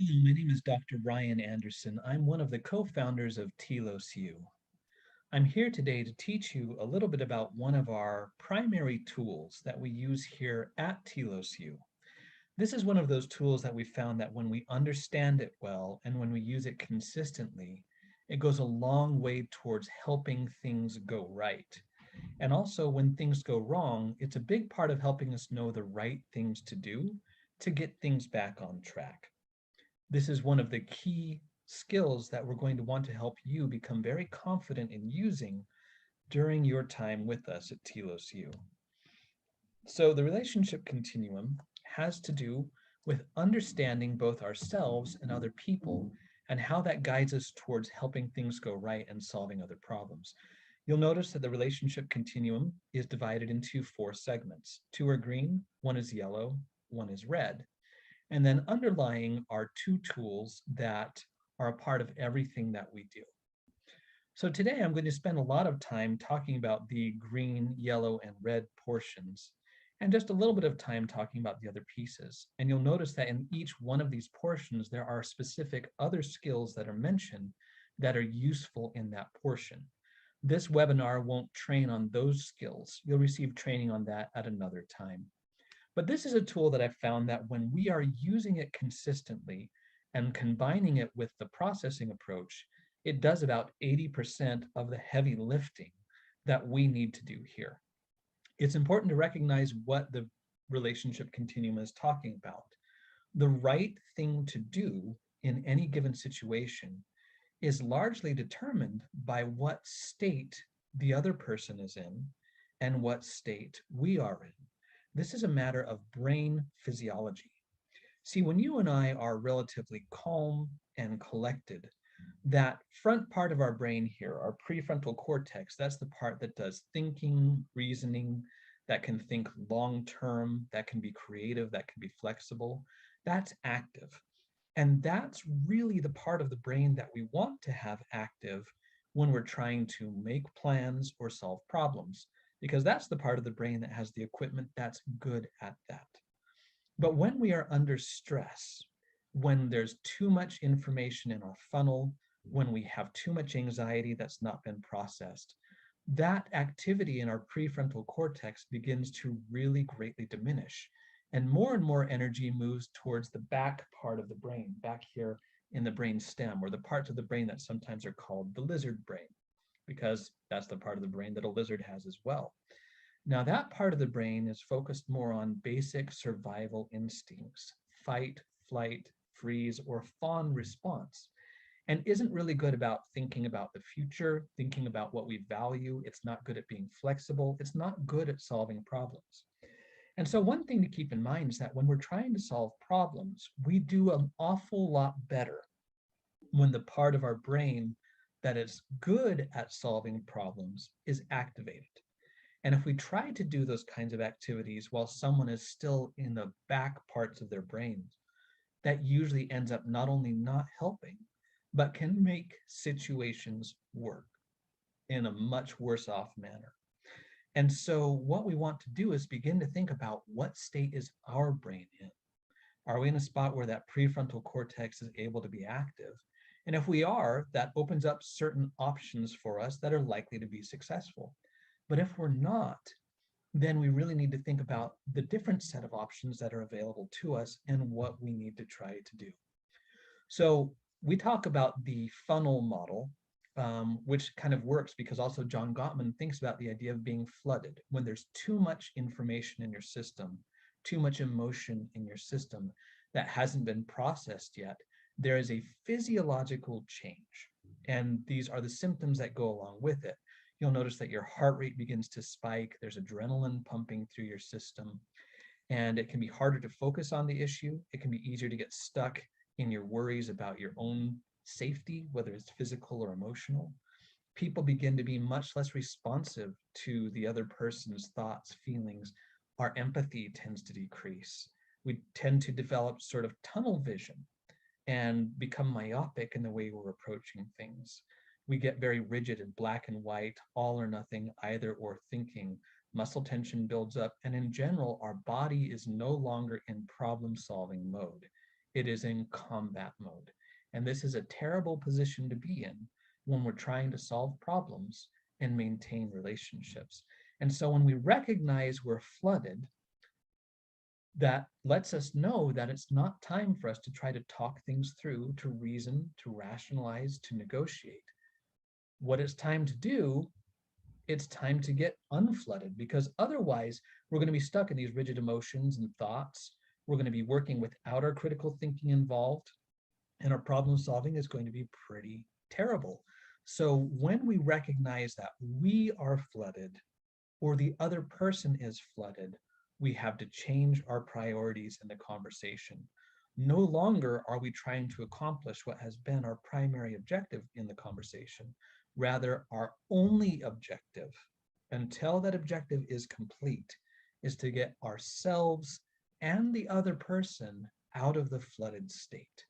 Hello, my name is Dr. Ryan Anderson. I'm one of the co-founders of Telos U. I'm here today to teach you a little bit about one of our primary tools that we use here at Telos U. This is one of those tools that we found that when we understand it well and when we use it consistently, it goes a long way towards helping things go right. And also, when things go wrong, it's a big part of helping us know the right things to do to get things back on track. This is one of the key skills that we're going to want to help you become very confident in using during your time with us at Telos U. So the relationship continuum has to do with understanding both ourselves and other people and how that guides us towards helping things go right and solving other problems. You'll notice that the relationship continuum is divided into four segments. Two are green, one is yellow, one is red. And then underlying are two tools that are a part of everything that we do. So today I'm going to spend a lot of time talking about the green, yellow, and red portions, and just a little bit of time talking about the other pieces. And you'll notice that in each one of these portions, there are specific other skills that are mentioned that are useful in that portion. This webinar won't train on those skills. You'll receive training on that at another time. But this is a tool that I've found that when we are using it consistently and combining it with the processing approach, it does about 80% of the heavy lifting that we need to do here. It's important to recognize what the relationship continuum is talking about. The right thing to do in any given situation is largely determined by what state the other person is in and what state we are in. This is a matter of brain physiology. See, when you and I are relatively calm and collected, that front part of our brain here, our prefrontal cortex, that's the part that does thinking, reasoning, that can think long term, that can be creative, that can be flexible, that's active. And that's really the part of the brain that we want to have active when we're trying to make plans or solve problems, because that's the part of the brain that has the equipment that's good at that. But when we are under stress, when there's too much information in our funnel, when we have too much anxiety that's not been processed, that activity in our prefrontal cortex begins to really greatly diminish. And more energy moves towards the back part of the brain, back here in the brain stem, or the parts of the brain that sometimes are called the lizard brain, because that's the part of the brain that a lizard has as well. Now, that part of the brain is focused more on basic survival instincts, fight, flight, freeze, or fawn response, and isn't really good about thinking about the future, thinking about what we value. It's not good at being flexible. It's not good at solving problems. And so one thing to keep in mind is that when we're trying to solve problems, we do an awful lot better when the part of our brain that is good at solving problems is activated. And if we try to do those kinds of activities while someone is still in the back parts of their brains, that usually ends up not only not helping, but can make situations work in a much worse off manner. And so what we want to do is begin to think about what state is our brain in? Are we in a spot where that prefrontal cortex is able to be active? And if we are, that opens up certain options for us that are likely to be successful. But if we're not, then we really need to think about the different set of options that are available to us and what we need to try to do. So we talk about the funnel model, which kind of works because also John Gottman thinks about the idea of being flooded. When there's too much information in your system, too much emotion in your system that hasn't been processed yet, there is a physiological change. And these are the symptoms that go along with it. You'll notice that your heart rate begins to spike. There's adrenaline pumping through your system. And it can be harder to focus on the issue. It can be easier to get stuck in your worries about your own safety, whether it's physical or emotional. People begin to be much less responsive to the other person's thoughts, feelings. Our empathy tends to decrease. We tend to develop sort of tunnel vision and become myopic in the way we're approaching things. We get very rigid and black and white, all or nothing, either or thinking. Muscle tension builds up, and in general, our body is no longer in problem-solving mode. it is in combat mode. And this is a terrible position to be in when we're trying to solve problems and maintain relationships. And so when we recognize we're flooded, that lets us know that it's not time for us to try to talk things through, to reason, to rationalize, to negotiate. What it's time to do, it's time to get unflooded, because otherwise we're going to be stuck in these rigid emotions and thoughts. We're going to be working without our critical thinking involved, and our problem solving is going to be pretty terrible. So when we recognize that we are flooded or the other person is flooded, we have to change our priorities in the conversation. No longer are we trying to accomplish what has been our primary objective in the conversation. Rather, our only objective, until that objective is complete, is to get ourselves and the other person out of the flooded state.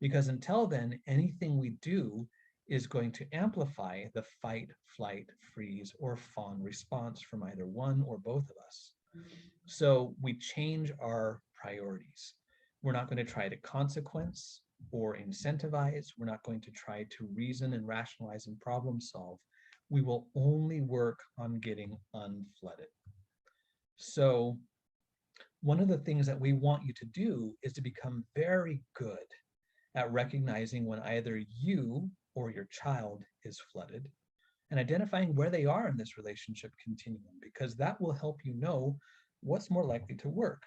Because until then, anything we do is going to amplify the fight, flight, freeze, or fawn response from either one or both of us. So we change our priorities. We're not going to try to consequence or incentivize. We're not going to try to reason and rationalize and problem solve. We will only work on getting unflooded. So one of the things that we want you to do is to become very good at recognizing when either you or your child is flooded and identifying where they are in this relationship continuum, because that will help you know what's more likely to work.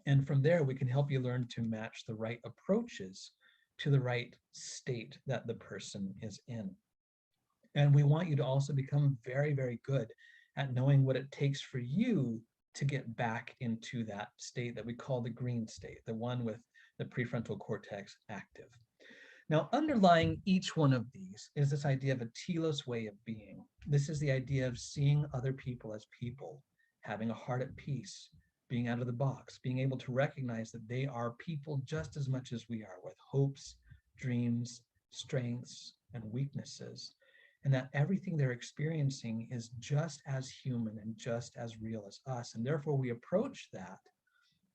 And from there, we can help you learn to match the right approaches to the right state that the person is in. And we want you to also become very, very good at knowing what it takes for you to get back into that state that we call the green state, the one with the prefrontal cortex active. Now, underlying each one of these is this idea of a telos way of being. This is the idea of seeing other people as people, having a heart at peace, being out of the box, being able to recognize that they are people just as much as we are, with hopes, dreams, strengths, and weaknesses, and that everything they're experiencing is just as human and just as real as us. And therefore, we approach that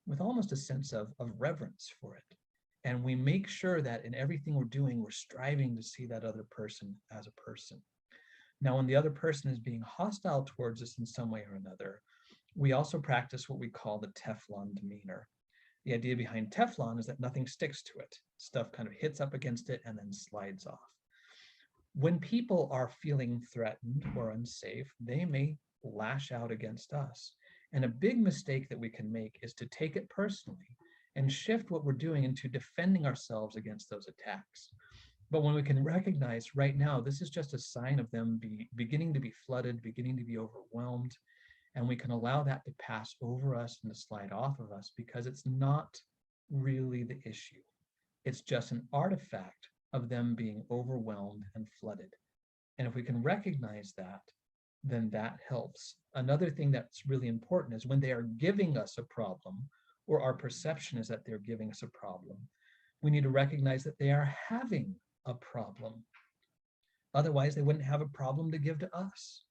with almost a sense of reverence for it. And we make sure that in everything we're doing, we're striving to see that other person as a person. Now, when the other person is being hostile towards us in some way or another, we also practice what we call the Teflon demeanor. The idea behind Teflon is that nothing sticks to it. Stuff kind of hits up against it and then slides off. When people are feeling threatened or unsafe, they may lash out against us. And a big mistake that we can make is to take it personally and shift what we're doing into defending ourselves against those attacks. But when we can recognize right now, this is just a sign of them beginning to be flooded, beginning to be overwhelmed, and we can allow that to pass over us and to slide off of us, because it's not really the issue. It's just an artifact of them being overwhelmed and flooded. And if we can recognize that, then that helps. Another thing that's really important is when they are giving us a problem, or our perception is that they're giving us a problem, we need to recognize that they are having a problem. Otherwise, they wouldn't have a problem to give to us.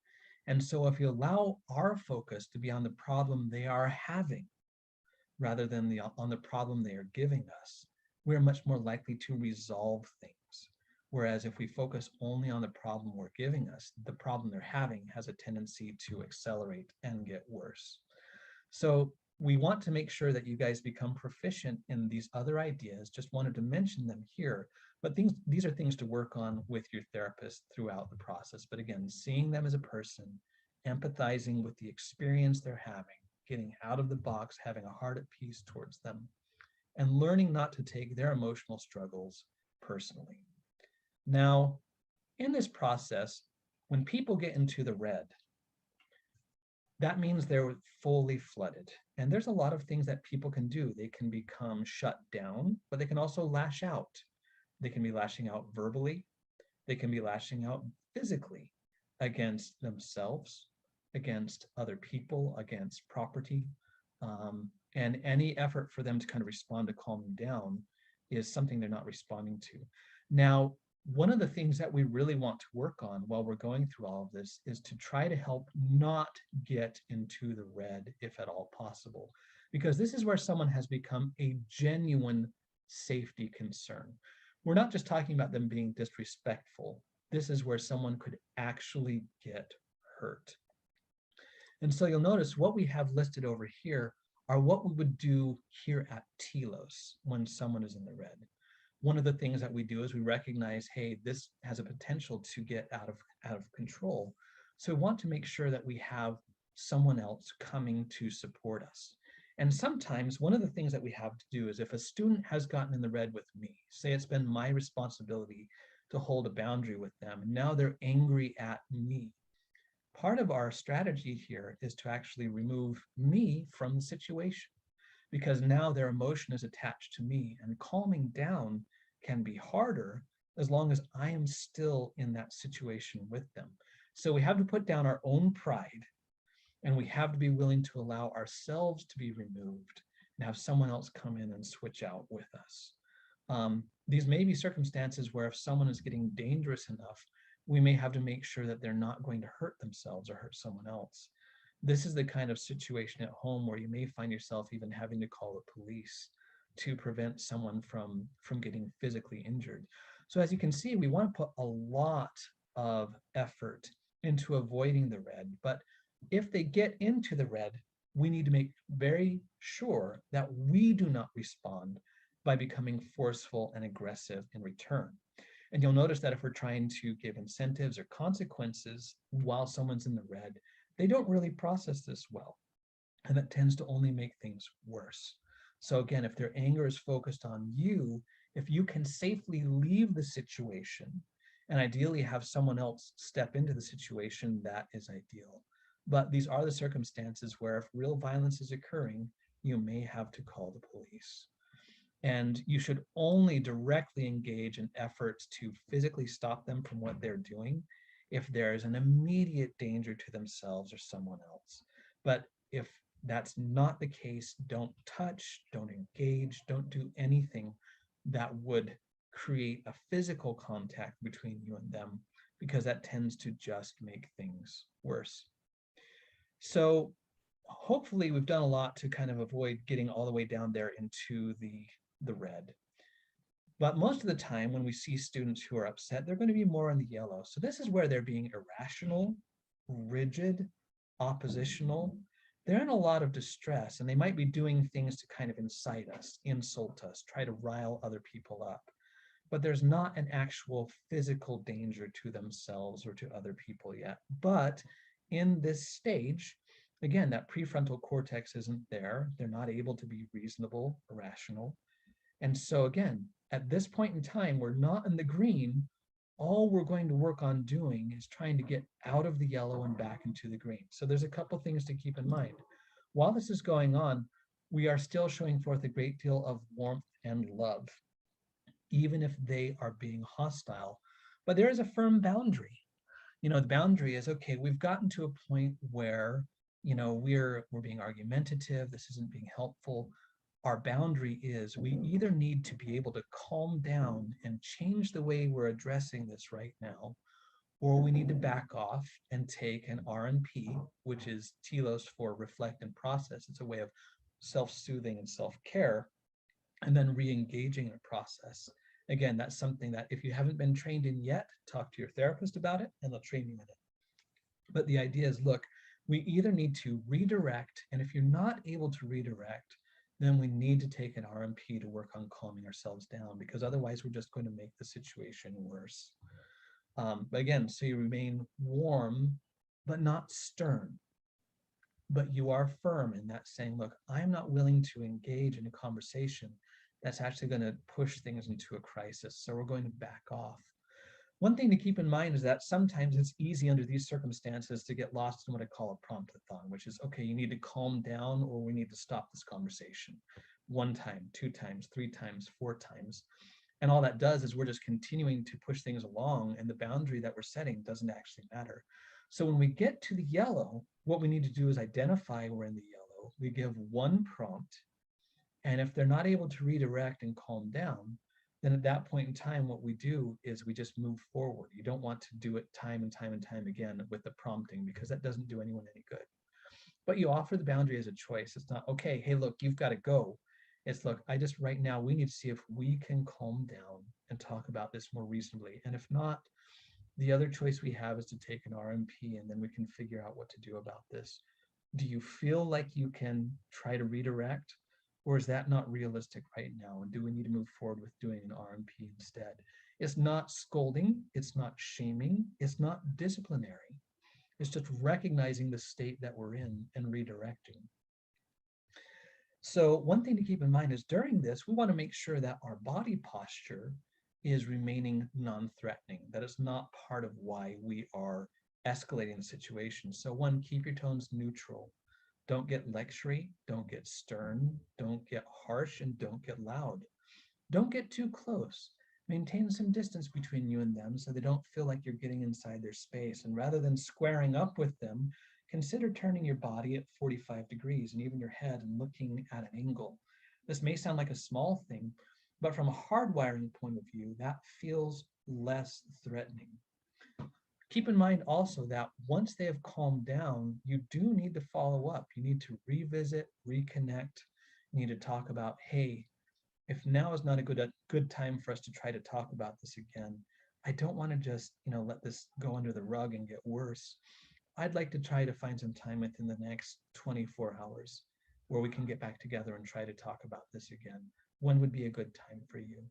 And so if you allow our focus to be on the problem they are having, rather than on the problem they are giving us, we're much more likely to resolve things. Whereas if we focus only on the problem we're giving us, the problem they're having has a tendency to accelerate and get worse. So we want to make sure that you guys become proficient in these other ideas. Just wanted to mention them here, but these are things to work on with your therapist throughout the process. But again, seeing them as a person, empathizing with the experience they're having, getting out of the box, having a heart at peace towards them, and learning not to take their emotional struggles personally. Now, in this process, when people get into the red, that means they're fully flooded. And there's a lot of things that people can do. They can become shut down, but they can also lash out. They can be lashing out verbally. They can be lashing out physically against themselves, against other people, against property. And any effort for them to kind of respond to calm them down is something they're not responding to. Now, one of the things that we really want to work on while we're going through all of this is to try to help not get into the red if at all possible, because this is where someone has become a genuine safety concern. We're not just talking about them being disrespectful. This is where someone could actually get hurt. And so you'll notice what we have listed over here are what we would do here at telos when someone is in the red. One of the things that we do is we recognize, hey, this has a potential to get out of control. So we want to make sure that we have someone else coming to support us. And sometimes one of the things that we have to do is if a student has gotten in the red with me, say it's been my responsibility to hold a boundary with them, and now they're angry at me. Part of our strategy here is to actually remove me from the situation, because now their emotion is attached to me, and calming down can be harder as long as I am still in that situation with them. So we have to put down our own pride, and we have to be willing to allow ourselves to be removed and have someone else come in and switch out with us. These may be circumstances where if someone is getting dangerous enough, we may have to make sure that they're not going to hurt themselves or hurt someone else. This is the kind of situation at home where you may find yourself even having to call the police to prevent someone from getting physically injured. So as you can see, we want to put a lot of effort into avoiding the red, but if they get into the red, we need to make very sure that we do not respond by becoming forceful and aggressive in return. And you'll notice that if we're trying to give incentives or consequences while someone's in the red, they don't really process this well. And that tends to only make things worse. So again, if their anger is focused on you, if you can safely leave the situation and ideally have someone else step into the situation, that is ideal. But these are the circumstances where if real violence is occurring, you may have to call the police. And you should only directly engage in efforts to physically stop them from what they're doing if there is an immediate danger to themselves or someone else. But if that's not the case, don't touch, don't engage, don't do anything that would create a physical contact between you and them, because that tends to just make things worse. So hopefully we've done a lot to kind of avoid getting all the way down there into the red. But most of the time when we see students who are upset, they're going to be more in the yellow. So this is where they're being irrational, rigid, oppositional. They're in a lot of distress, and they might be doing things to kind of incite us, insult us, try to rile other people up. But there's not an actual physical danger to themselves or to other people yet. But in this stage, again, that prefrontal cortex isn't there. They're not able to be reasonable, rational. And so again, at this point in time, we're not in the green. All we're going to work on doing is trying to get out of the yellow and back into the green. So there's a couple things to keep in mind. While this is going on, we are still showing forth a great deal of warmth and love, even if they are being hostile. But there is a firm boundary. The boundary is, okay, we've gotten to a point where, we're being argumentative, this isn't being helpful. Our boundary is we either need to be able to calm down and change the way we're addressing this right now, or we need to back off and take an RNP, which is telos for reflect and process. It's a way of self-soothing and self-care, and then re-engaging in a process. Again, that's something that if you haven't been trained in yet, talk to your therapist about it and they'll train you in it. But the idea is, look, we either need to redirect, and if you're not able to redirect, then we need to take an RMP to work on calming ourselves down, because otherwise we're just going to make the situation worse. But again, so you remain warm, but not stern. But you are firm in that saying, look, I'm not willing to engage in a conversation that's actually going to push things into a crisis. So we're going to back off. One thing to keep in mind is that sometimes it's easy under these circumstances to get lost in what I call a promptathon, which is, okay, you need to calm down or we need to stop this conversation 1 time, 2 times, 3 times, 4 times. And all that does is we're just continuing to push things along, and the boundary that we're setting doesn't actually matter. So when we get to the yellow, what we need to do is identify we're in the yellow. We give 1 prompt, and if they're not able to redirect and calm down, then at that point in time, what we do is we just move forward. You don't want to do it time and time and time again with the prompting, because that doesn't do anyone any good. But you offer the boundary as a choice. It's not, okay, hey, look, you've got to go. It's, look, I just right now, we need to see if we can calm down and talk about this more reasonably. And if not, the other choice we have is to take an RMP, and then we can figure out what to do about this. Do you feel like you can try to redirect, or is that not realistic right now? And do we need to move forward with doing an RMP instead? It's not scolding, it's not shaming, it's not disciplinary. It's just recognizing the state that we're in and redirecting. So one thing to keep in mind is during this, we want to make sure that our body posture is remaining non-threatening, that it's not part of why we are escalating the situation. So one, keep your tones neutral. Don't get lectury, don't get stern, don't get harsh, and don't get loud. Don't get too close. Maintain some distance between you and them so they don't feel like you're getting inside their space. And rather than squaring up with them, consider turning your body at 45 degrees and even your head and looking at an angle. This may sound like a small thing, but from a hardwiring point of view, that feels less threatening. Keep in mind also that once they have calmed down, you do need to follow up. You need to revisit, reconnect. You need to talk about, hey, if now is not a good time for us to try to talk about this again, I don't want to just, let this go under the rug and get worse. I'd like to try to find some time within the next 24 hours where we can get back together and try to talk about this again. When would be a good time for you?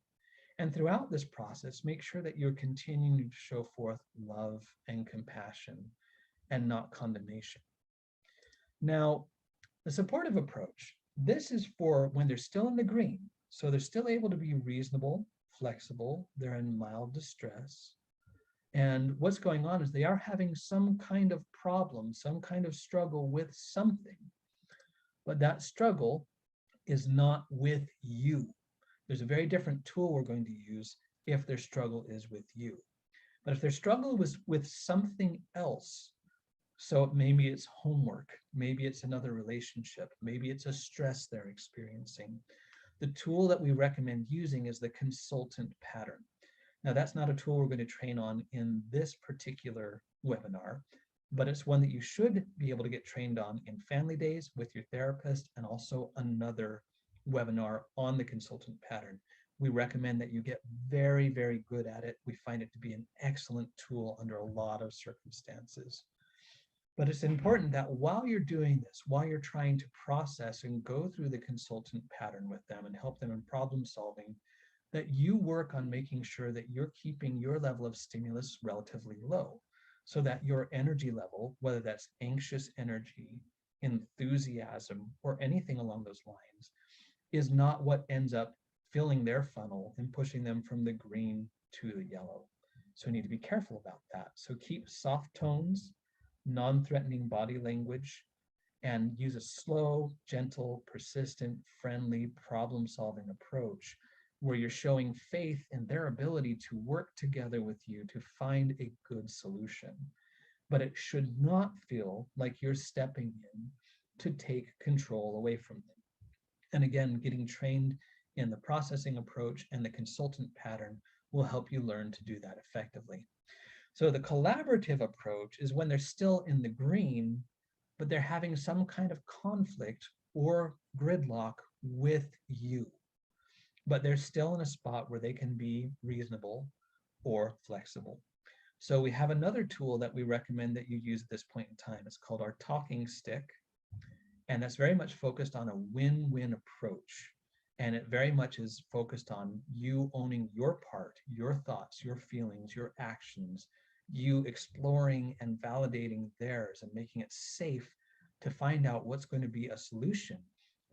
And throughout this process, make sure that you're continuing to show forth love and compassion and not condemnation. Now, the supportive approach, this is for when they're still in the green. So they're still able to be reasonable, flexible, they're in mild distress. And what's going on is they are having some kind of problem, some kind of struggle with something. But that struggle is not with you. There's a very different tool we're going to use if their struggle is with you. But if their struggle was with something else, so maybe it's homework, maybe it's another relationship, maybe it's a stress they're experiencing, the tool that we recommend using is the consultant pattern. Now, that's not a tool we're going to train on in this particular webinar, but it's one that you should be able to get trained on in family days with your therapist, and also another webinar on the consultant pattern. We recommend that you get very, very good at it. We find it to be an excellent tool under a lot of circumstances. But it's important that while you're doing this, while you're trying to process and go through the consultant pattern with them and help them in problem solving, that you work on making sure that you're keeping your level of stimulus relatively low, so that your energy level, whether that's anxious energy, enthusiasm, or anything along those lines, is not what ends up filling their funnel and pushing them from the green to the yellow. So you need to be careful about that. So keep soft tones, non-threatening body language, and use a slow, gentle, persistent, friendly, problem-solving approach where you're showing faith in their ability to work together with you to find a good solution. But it should not feel like you're stepping in to take control away from them. And again, getting trained in the processing approach and the consultant pattern will help you learn to do that effectively. So the collaborative approach is when they're still in the green, but they're having some kind of conflict or gridlock with you. But they're still in a spot where they can be reasonable or flexible. So we have another tool that we recommend that you use at this point in time. It's called our talking stick. And that's very much focused on a win-win approach. And it very much is focused on you owning your part, your thoughts, your feelings, your actions, you exploring and validating theirs and making it safe to find out what's going to be a solution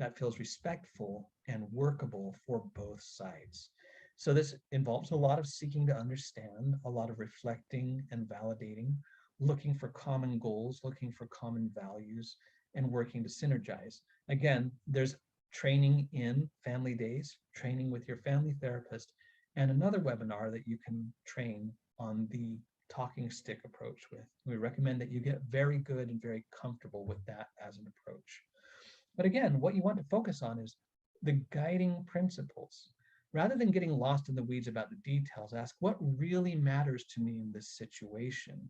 that feels respectful and workable for both sides. So this involves a lot of seeking to understand, a lot of reflecting and validating, looking for common goals, looking for common values, and working to synergize. Again, there's training in family days, training with your family therapist, and another webinar that you can train on the talking stick approach with. We recommend that you get very good and very comfortable with that as an approach. But again, what you want to focus on is the guiding principles. Rather than getting lost in the weeds about the details, ask what really matters to me in this situation,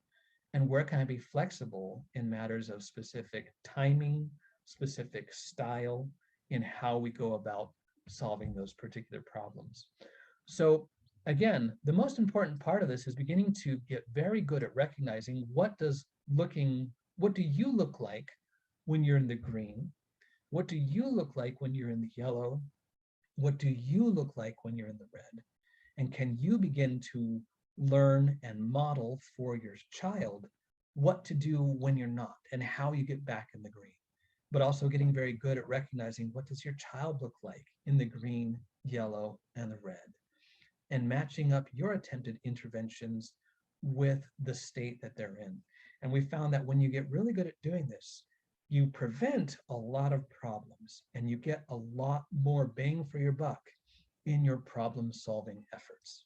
and where can I be flexible in matters of specific timing, specific style, in how we go about solving those particular problems. So again, the most important part of this is beginning to get very good at recognizing what do you look like when you're in the green? What do you look like when you're in the yellow? What do you look like when you're in the red? And can you begin to learn and model for your child what to do when you're not and how you get back in the green? But also getting very good at recognizing what does your child look like in the green, yellow, and the red, and matching up your attempted interventions with the state that they're in. And we found that when you get really good at doing this, you prevent a lot of problems and you get a lot more bang for your buck in your problem solving efforts.